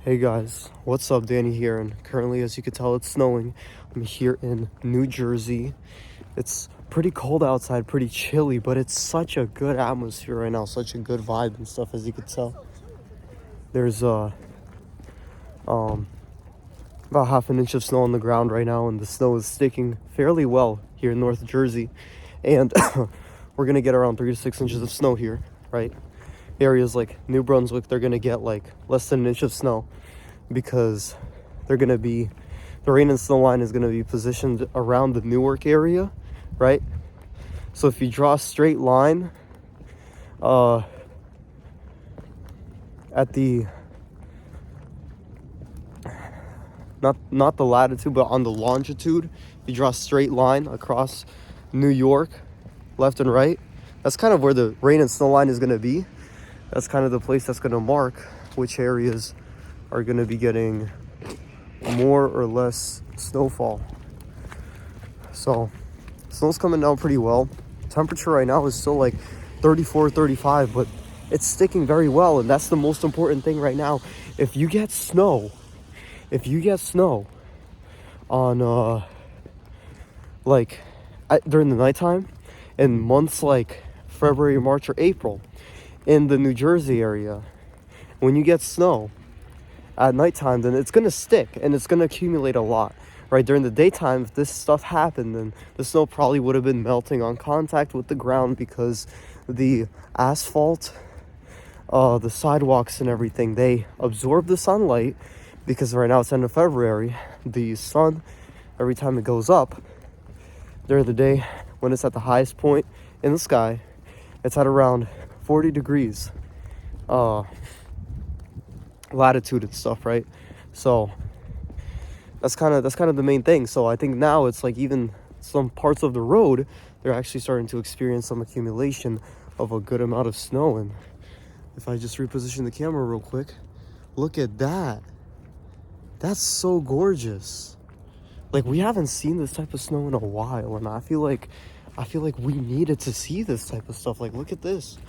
Hey guys, what's up? Danny here, and currently, as you can tell, it's snowing. I'm here in New Jersey. It's pretty cold outside, pretty chilly, but it's such a good atmosphere right now, such a good vibe and stuff, as you can tell. There's about half an inch of snow on the ground right now, and the snow is sticking fairly well here in North Jersey. And we're gonna get around 3 to 6 inches of snow here, right? Areas like New Brunswick, they're gonna get like less than an inch of snow because the rain and snow line is gonna be positioned around the Newark area, right? So if you draw a straight line at the not the latitude, but on the longitude, you draw a straight line across New York, left and right. That's kind of where the rain and snow line is gonna be. That's kind of the place that's going to mark which areas are going to be getting more or less snowfall. So snow's coming down pretty well. Temperature right now is still like 34, 35, but it's sticking very well. And that's the most important thing right now. If you get snow on during the nighttime in months like February, March, or April, in the New Jersey area, when you get snow at nighttime, then it's gonna stick and it's gonna accumulate a lot, right? During the daytime, if this stuff happened, then the snow probably would have been melting on contact with the ground because the asphalt, the sidewalks and everything, they absorb the sunlight. Because right now it's end of February, the sun, every time it goes up during the day, when it's at the highest point in the sky, it's at around 40 degrees latitude and stuff, right? So that's kind of the main thing. So I think now it's like even some parts of the road, they're actually starting to experience some accumulation of a good amount of snow. And if I just reposition the camera real quick, look at that. That's so gorgeous. Like, we haven't seen this type of snow in a while, and I feel like we needed to see this type of stuff. Like, look at this.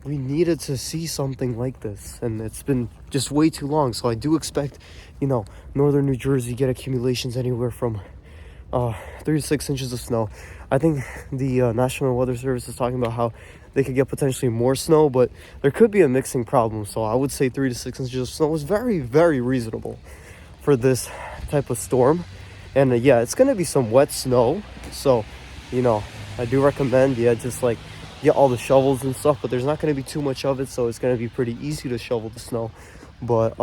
We needed to see something like this, and it's been just way too long. So I do expect, northern New Jersey get accumulations anywhere from 3 to 6 inches of snow. I think the National Weather Service is talking about how they could get potentially more snow, but there could be a mixing problem. So I would say 3 to 6 inches of snow is very, very reasonable for this type of storm. And yeah, it's gonna be some wet snow, so I do recommend just like get all the shovels and stuff, but there's not going to be too much of it, so it's going to be pretty easy to shovel the snow. But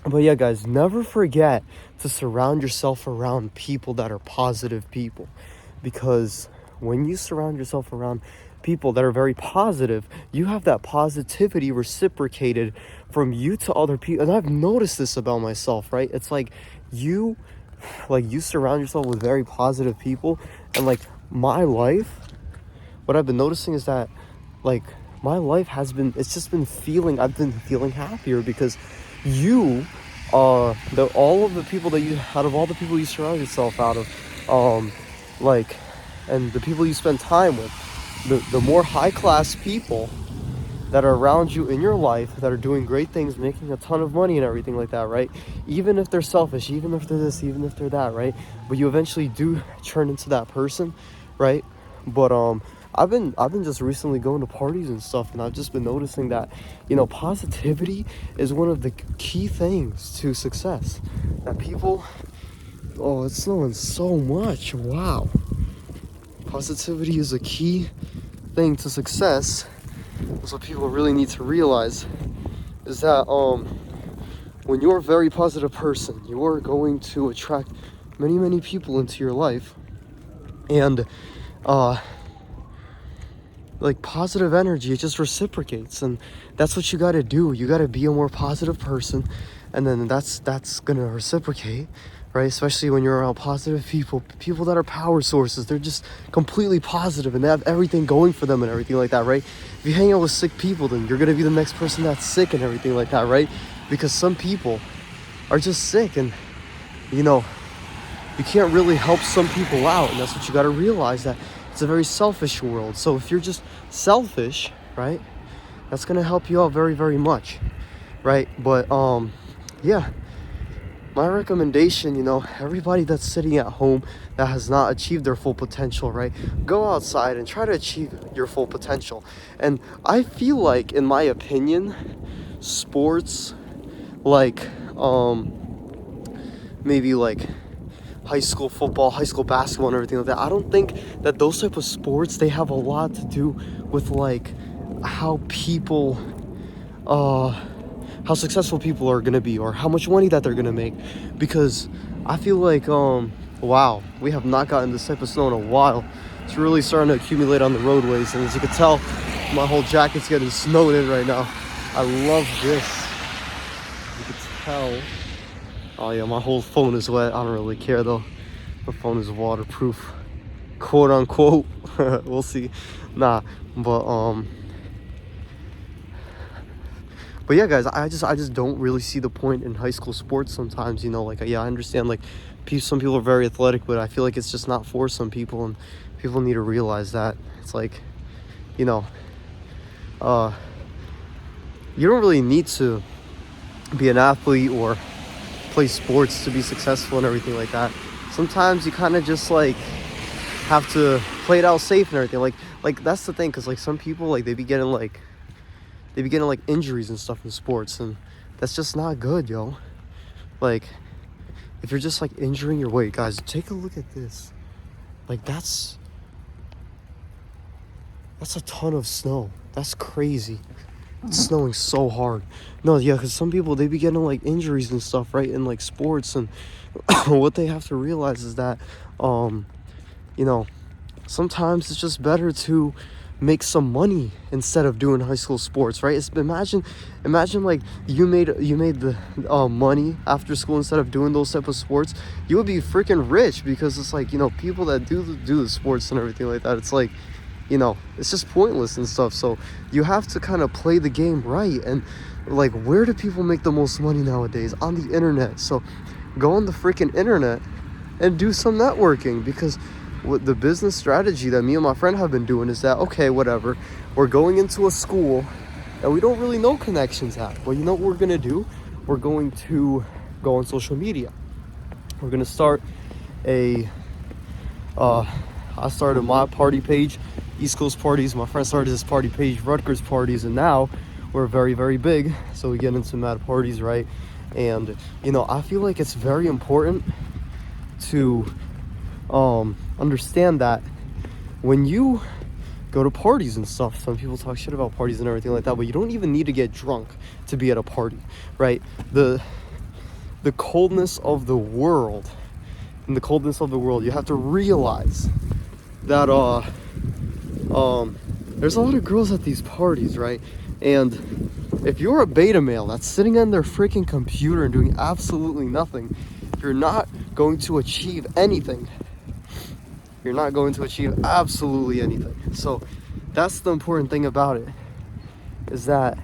guys, never forget to surround yourself around people that are positive people, because when you surround yourself around people that are very positive, you have that positivity reciprocated from you to other people. And I've noticed this about myself, right? It's like you surround yourself with very positive people, and like my life, what I've been noticing is that like my life I've been feeling happier because out of all the people you surround yourself out of, and the people you spend time with, the more high class people that are around you in your life, that are doing great things, making a ton of money and everything like that, right? Even if they're selfish, even if they're this, even if they're that, right? But you eventually do turn into that person, right? But I've been just recently going to parties and stuff, and I've just been noticing that positivity is one of the key things to success. That people, it's snowing so much, wow. Positivity is a key thing to success. That's what people really need to realize, is that when you're a very positive person, you're going to attract many, many people into your life. And positive energy, it just reciprocates, and that's what you got to do. You got to be a more positive person, and then that's gonna reciprocate, right? Especially when you're around positive people that are power sources. They're just completely positive and they have everything going for them and everything like that, right? If you hang out with sick people, then you're gonna be the next person that's sick and everything like that, right? Because some people are just sick, and you can't really help some people out, and that's what you got to realize, that it's a very selfish world. So if you're just selfish, right, That's gonna help you out very, very much, right? But yeah, my recommendation, everybody that's sitting at home that has not achieved their full potential, right? Go outside and try to achieve your full potential. And I feel like, in my opinion, sports like maybe like high school football, high school basketball, and everything like that, I don't think that those type of sports, they have a lot to do with like how people how successful people are gonna be, or how much money that they're gonna make. Because I feel like wow, we have not gotten this type of snow in a while. It's really starting to accumulate on the roadways, and as you can tell, my whole jacket's getting snowed in right now. I love this. You can tell. Oh yeah, my whole phone is wet. I don't really care though. The phone is waterproof, quote unquote. We'll see. Nah, but yeah, guys, I just don't really see the point in high school sports sometimes. Like, yeah, I understand, like, some people are very athletic, but I feel like it's just not for some people, and people need to realize that. It's like, you don't really need to be an athlete or play sports to be successful and everything like that. Sometimes you kind of just like have to play it out safe and everything. Like that's the thing, because like some people, like they be getting like injuries and stuff in sports, and that's just not good, yo. Like, if you're just like injuring your weight, guys, take a look at this. Like, that's a ton of snow. That's crazy. It's snowing so hard. No, yeah, because some people, they be getting like injuries and stuff, right, in like sports. And what they have to realize is that sometimes it's just better to make some money instead of doing high school sports, right? Imagine like you made the money after school instead of doing those type of sports. You would be freaking rich, because it's like, people that do the sports and everything like that, it's like, it's just pointless and stuff. So you have to kind of play the game right. And like, where do people make the most money nowadays? On the internet. So go on the freaking internet and do some networking, because what the business strategy that me and my friend have been doing is that, okay, whatever, we're going into a school that we don't really know connections at. Well, you know what we're gonna do? We're going to go on social media. We're gonna start I started my party page, East Coast Parties. My friend started his party page, Rutgers Parties, and now we're very, very big, so we get into mad parties, right? And I feel like it's very important to understand that when you go to parties and stuff, some people talk shit about parties and everything like that, but you don't even need to get drunk to be at a party, right? The coldness of the world, you have to realize that there's a lot of girls at these parties, right? And if you're a beta male that's sitting on their freaking computer and doing absolutely nothing, you're not going to achieve anything. You're not going to achieve absolutely anything. So that's the important thing about it, is that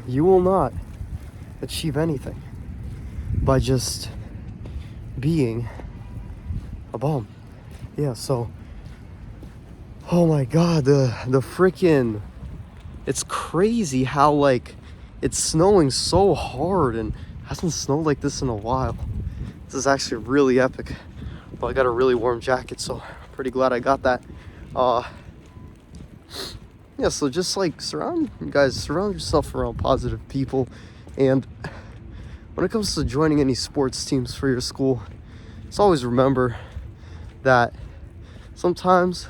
you will not achieve anything by just being a bum. Yeah, so oh my god, the freaking, it's crazy how like it's snowing so hard, and hasn't snowed like this in a while. This is actually really epic. Well, I got a really warm jacket, so I'm pretty glad I got that. Yeah, so just like surround yourself around positive people. And when it comes to joining any sports teams for your school, just always remember that sometimes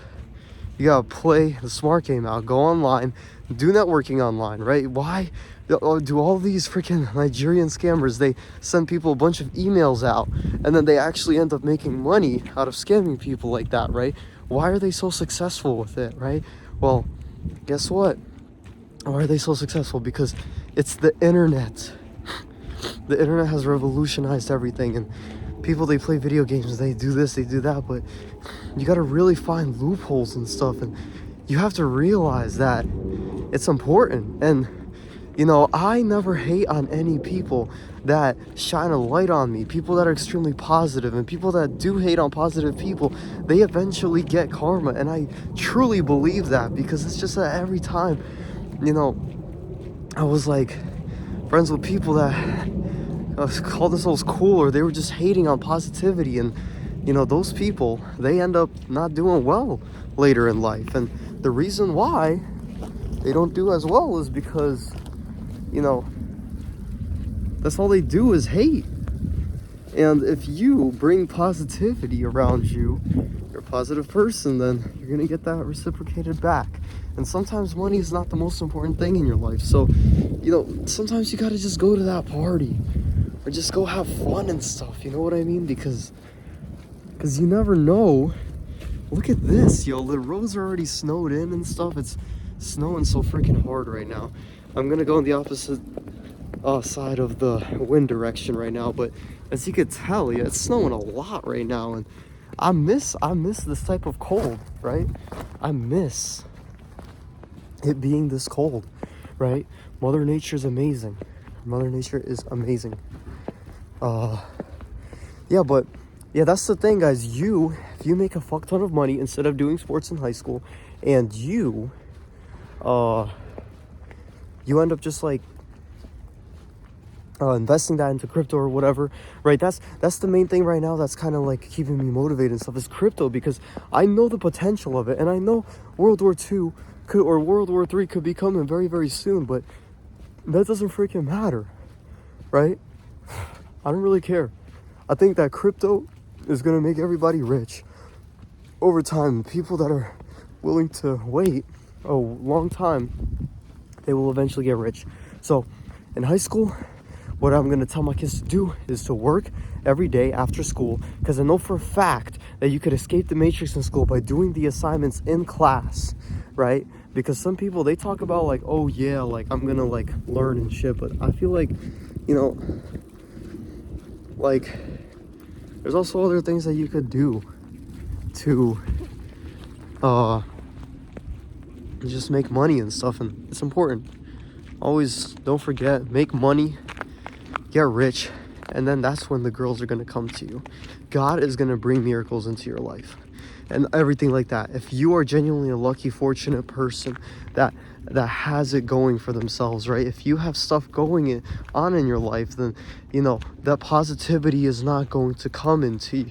you gotta play the smart game out. Go online, do networking online, right? Why do all these freaking Nigerian scammers, they send people a bunch of emails out, and then they actually end up making money out of scamming people like that, right? Why are they so successful with it, right? Well, guess what? Why are they so successful? Because it's the internet. The internet has revolutionized everything, and people, they play video games, they do this, they do that, but you gotta really find loopholes and stuff, and you have to realize that it's important. And You know, I never hate on any people that shine a light on me, people that are extremely positive, and people that do hate on positive people, they eventually get karma. And I truly believe that, because it's just that every time, you know, I was like friends with people that called themselves cool, or they were just hating on positivity, and you know, those people, they end up not doing well later in life. And the reason why they don't do as well is because, you know, that's all they do is hate. And if you bring positivity around you, you're a positive person, then you're gonna get that reciprocated back. And sometimes money is not the most important thing in your life. So, you know, sometimes you gotta just go to that party, or just go have fun and stuff, you know what I mean? Because you never know. Look at this, yo, the roads are already snowed in and stuff. It's snowing so freaking hard right now. I'm gonna go in the opposite side of the wind direction right now, but as you could tell, yeah, it's snowing a lot right now, and I miss this type of cold, right? I miss it being this cold, right? Mother Nature is amazing. Mother Nature is amazing. Yeah, but yeah, that's the thing, guys. If you make a fuck ton of money instead of doing sports in high school, and you end up just like investing that into crypto or whatever, right? That's the main thing right now that's kind of like keeping me motivated and stuff, is crypto, because I know the potential of it, and I know World War II or World War III could be coming very, very soon, but that doesn't freaking matter, right? I don't really care. I think that crypto is gonna make everybody rich over time. People that are willing to wait a long time, they will eventually get rich. So in high school, what I'm gonna tell my kids to do is to work every day after school, because I know for a fact that you could escape the matrix in school by doing the assignments in class, right? Because some people, they talk about like, oh yeah, like I'm gonna like learn and shit, but I feel like, you know, like there's also other things that you could do to just make money and stuff, and it's important. Always don't forget, make money, get rich, and then that's when the girls are going to come to you. God is going to bring miracles into your life and everything like that. If you are genuinely a lucky, fortunate person that has it going for themselves, right? If you have stuff going on in your life, then, you know, that positivity is not going to come into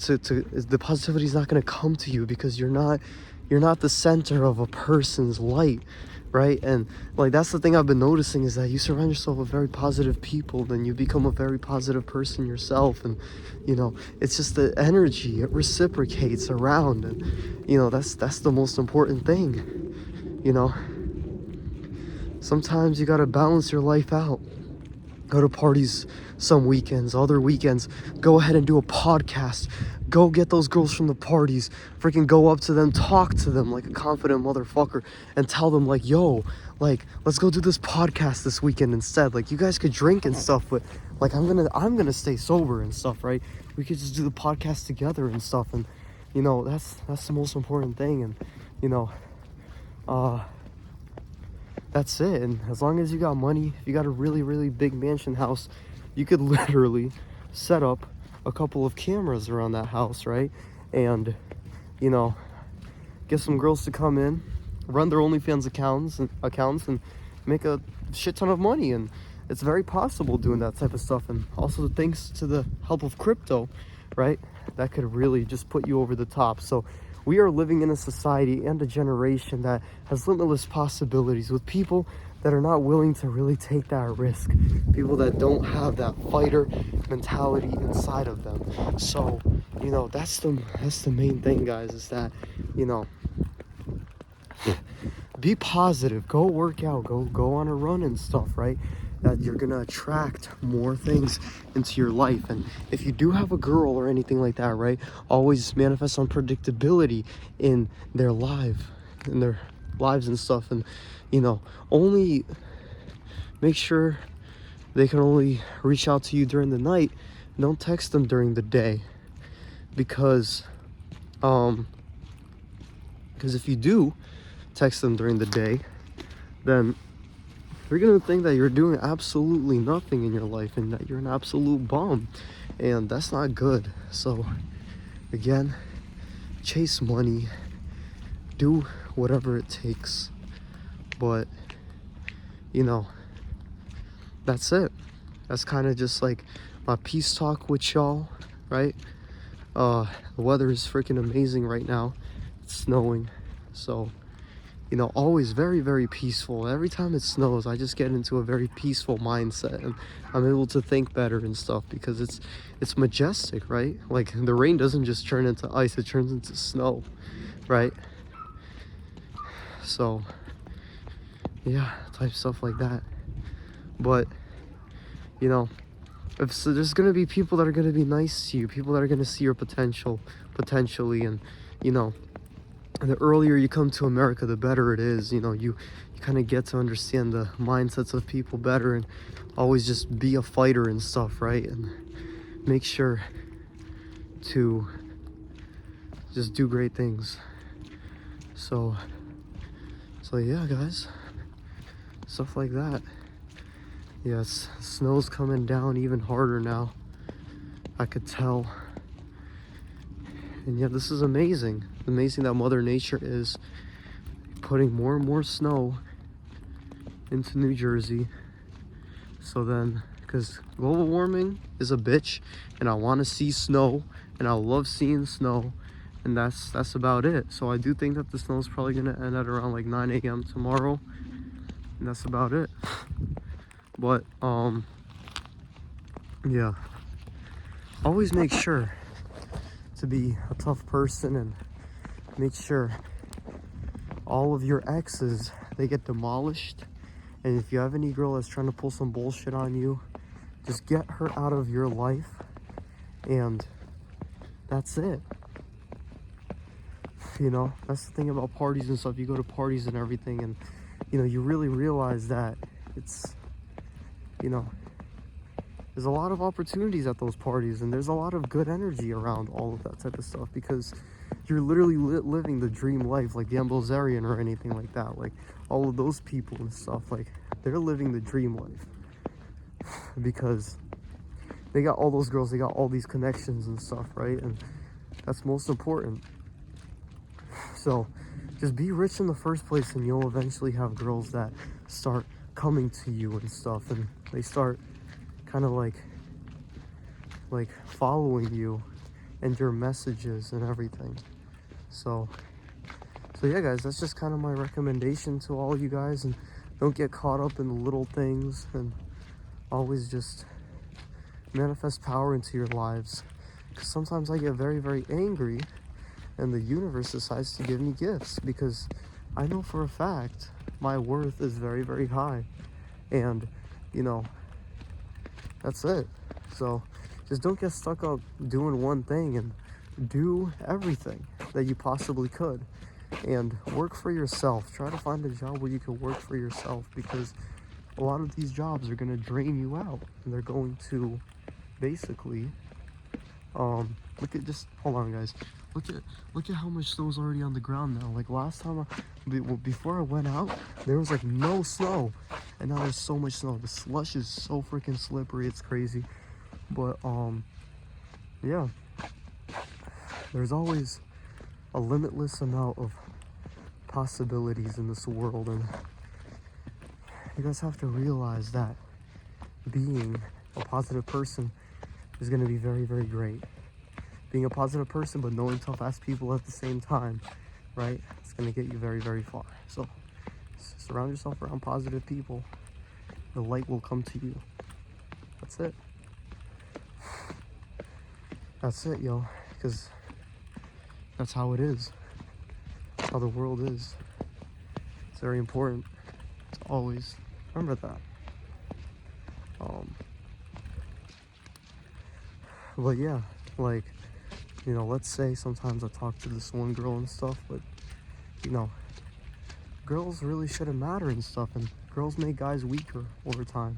the positivity is not going to come to you, because you're not the center of a person's light, right? And like, that's the thing I've been noticing, is that you surround yourself with very positive people, then you become a very positive person yourself. And you know, it's just the energy, it reciprocates around, and you know, that's the most important thing. You know, sometimes you got to balance your life out. Go to parties some weekends, other weekends go ahead and do a podcast. Go get those girls from the parties, freaking go up to them, talk to them like a confident motherfucker, and tell them like, yo, like, let's go do this podcast this weekend instead. Like, you guys could drink and stuff, but like, I'm gonna stay sober and stuff, right? We could just do the podcast together and stuff, and you know, that's the most important thing. And you know, that's it. And as long as you got money, if you got a really, really big mansion house, you could literally set up a couple of cameras around that house, right? And you know, get some girls to come in, run their OnlyFans accounts and make a shit ton of money. And it's very possible doing that type of stuff. And also thanks to the help of crypto, right, that could really just put you over the top. So we are living in a society and a generation that has limitless possibilities, with people that are not willing to really take that risk, people that don't have that fighter mentality inside of them. So, you know, that's the main thing, guys, is that, you know, be positive, go work out, go on a run and stuff, right? That you're gonna attract more things into your life. And if you do have a girl or anything like that, right, always manifest on predictability in their lives and stuff. And you know, only make sure they can only reach out to you during the night. Don't text them during the day, because if you do text them during the day, then they're gonna think that you're doing absolutely nothing in your life and that you're an absolute bum, and that's not good. So again, chase money, do whatever it takes, but you know, that's it. That's kind of just like my peace talk with y'all, right? The weather is freaking amazing right now. It's snowing, so you know, always very, very peaceful. Every time it snows, I just get into a very peaceful mindset, and I'm able to think better and stuff because it's majestic, right? Like the rain doesn't just turn into ice, it turns into snow, right? So yeah, type stuff like that. But you know, if so, there's gonna be people that are gonna be nice to you, people that are gonna see your potential potentially, and you know, the earlier you come to America, the better it is. You know, you kind of get to understand the mindsets of people better, and always just be a fighter and stuff, right? And make sure to just do great things. So yeah, guys, stuff like that. Yes, snow's coming down even harder now, I could tell. And yeah, this is amazing. Amazing that Mother Nature is putting more and more snow into New Jersey. So then, because global warming is a bitch, and I want to see snow, and I love seeing snow, and that's about it. So I do think that the snow is probably gonna end at around like 9 a.m. tomorrow, and that's about it. But yeah, always make sure to be a tough person, and make sure all of your exes, they get demolished. And if you have any girl that's trying to pull some bullshit on you, just get her out of your life, and that's it. You know, that's the thing about parties and stuff. You go to parties and everything, and you know, you really realize that it's, you know, there's a lot of opportunities at those parties, and there's a lot of good energy around all of that type of stuff, because you're literally living the dream life, like the Amblesarian or anything like that. Like all of those people and stuff, like they're living the dream life because they got all those girls, they got all these connections and stuff, right? And that's most important. So just be rich in the first place, and you'll eventually have girls that start coming to you and stuff, and they start kind of like following you and your messages and everything. So yeah, guys, that's just kind of my recommendation to all you guys. And don't get caught up in the little things, and always just manifest power into your lives, because sometimes I get very, very angry, and the universe decides to give me gifts, because I know for a fact my worth is very, very high, and you know, that's it. So just don't get stuck up doing one thing, and do everything that you possibly could, and work for yourself. Try to find a job where you can work for yourself, because a lot of these jobs are going to drain you out, and they're going to basically look at, just hold on, guys, look at how much snow is already on the ground now. Like last time before I went out, there was like no snow, and now there's so much snow. The slush is so freaking slippery, it's crazy. But yeah, there's always a limitless amount of possibilities in this world, and you guys have to realize that being a positive person is going to be very, very great. Being a positive person but knowing tough ass people at the same time, right? It's going to get you very, very far. So surround yourself around positive people. The light will come to you. That's it. That's it, yo. Because that's how it is. That's how the world is. It's very important to always remember that. But yeah, like, you know, let's say sometimes I talk to this one girl and stuff, but you know, girls really shouldn't matter and stuff, and girls make guys weaker over time.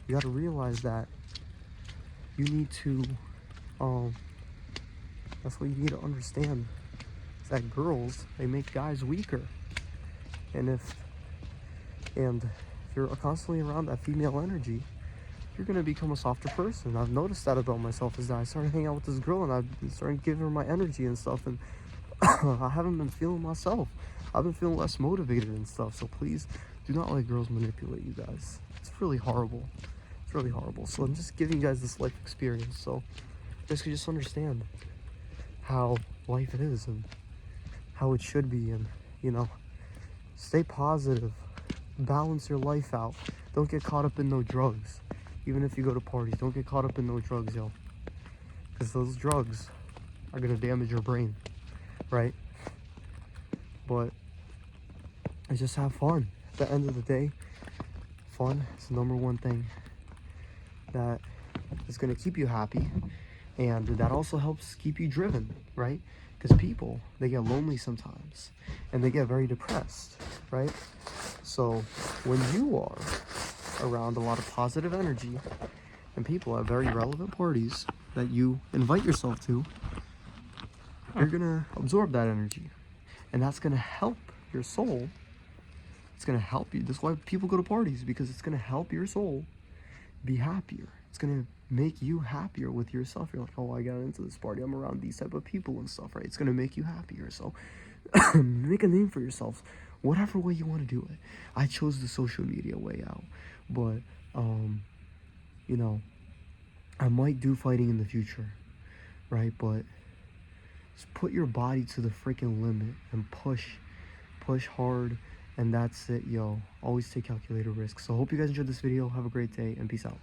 You got to realize that. You need to that's what you need to understand, is that girls, they make guys weaker. And if you're constantly around that female energy, you're gonna become a softer person. I've noticed that about myself, is that I started hanging out with this girl and I've been starting to give her my energy and stuff, and I haven't been feeling myself. I've been feeling less motivated and stuff. So please do not let girls manipulate you guys. It's really horrible. It's really horrible. So I'm just giving you guys this life experience so you guys can just understand how life is and how it should be, and you know, stay positive, balance your life out. Don't get caught up in no drugs. Even if you go to parties, don't get caught up in no drugs, yo, because those drugs are gonna damage your brain, right? But I just have fun. At the end of the day, fun is the number one thing that is gonna keep you happy, and that also helps keep you driven, right? Because people, they get lonely sometimes and they get very depressed, right? So when you are around a lot of positive energy and people at very relevant parties that you invite yourself to, you're gonna absorb that energy, and that's gonna help your soul. It's gonna help you. That's why people go to parties, because it's gonna help your soul be happier. It's gonna make you happier with yourself. You're like, oh, I got into this party, I'm around these type of people and stuff, right? It's gonna make you happier. So make a name for yourself, whatever way you want to do it. I chose the social media way out, but you know, I might do fighting in the future, right? But just put your body to the freaking limit and push hard, and that's it, yo. Always take calculated risks. So hope you guys enjoyed this video. Have a great day and peace out.